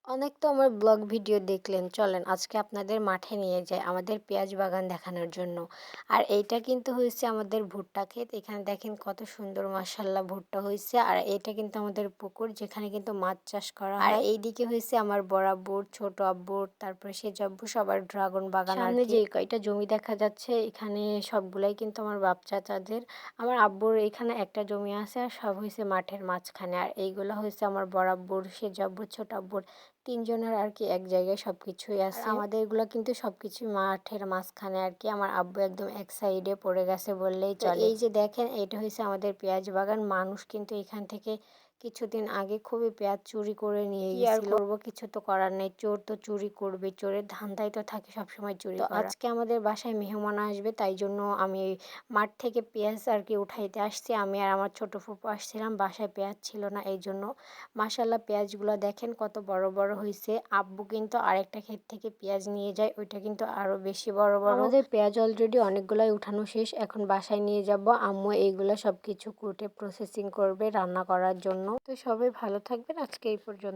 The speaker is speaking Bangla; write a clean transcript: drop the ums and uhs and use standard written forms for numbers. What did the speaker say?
অনেক তো আমার ব্লগ ভিডিও দেখলেন। চলেন আজকে আপনাদের মাঠে নিয়ে যাই আমাদের পেঁয়াজ বাগান দেখানোর জন্য। আর এইটা কিন্তু হয়েছে আমাদের ভুট্টা ক্ষেত। এখানে দেখেন কত সুন্দর মাশাআল্লাহ ভুট্টা হইছে। আর এইটা কিন্তু আমাদের পুকুর যেখানে কিন্তু মাছ চাষ করা হয়। আর এইদিকে হইছে আমার বড় আব্বুর, ছোট আব্বুর, তারপরে সেজ আব্বু সবার ড্রাগন বাগান আর কি। সামনে যে কয়টা জমি দেখা যাচ্ছে এখানে সবগুলাই কিন্তু আমার বাপ চাচাদের। আমার আব্বুর এখানে একটা জমি আছে আর সব হইছে মাঠের মাঝখানে। আর এইগুলা হইছে আমার বড় আব্বুর, সেজ আব্বুর, ছোট আব্বুর। ৩ জনের আর কি এক জায়গায় সবকিছুই আছে। আমাদের এগুলো কিন্তু সবকিছুই মাঠের মাঝখানে আর কি। আমার আব্বু একদম এক সাইডে পড়ে গেছে বললেই চলে। এই যে দেখেন এটা হইছে আমাদের পেঁয়াজ বাগান। মানুষ কিন্তু এখান থেকে কিছুদিন আগে খুবই পেঁয়াজ চুরি করে নিয়ে গেছিল। কি আর করব, কিছু তো করার নেই। চোর তো চুরি করবে। চোরের ধান্দাই তো থাকে সবসময় চুরি করা। আজকে আমাদের বাসায় মেহমান আসবে তাই জন্য আমি মাঠ থেকে পেঁয়াজ আর কি উঠাইতে আসছি। আমি আর আমার ছোট ফুপু আসছিলাম। বাসায় পেঁয়াজ ছিল না এই জন্য। মাশাআল্লাহ পেঁয়াজগুলো দেখেন কত বড় বড় হইছে। আব্বু কিন্তু আরেকটা ক্ষেত থেকে পেঁয়াজ নিয়ে যায়। ওইটা কিন্তু আরো বেশি বড় বড়। আমাদের পেঁয়াজ অলরেডি অনেকগুলাই উঠানো শেষ। এখন বাসায় নিয়ে যাব। আম্মু এইগুলা সবকিছু কুটে প্রসেসিং করবে রান্না করার জন্য। তো সবাই ভালো থাকবেন। আজকে এই পর্যন্ত।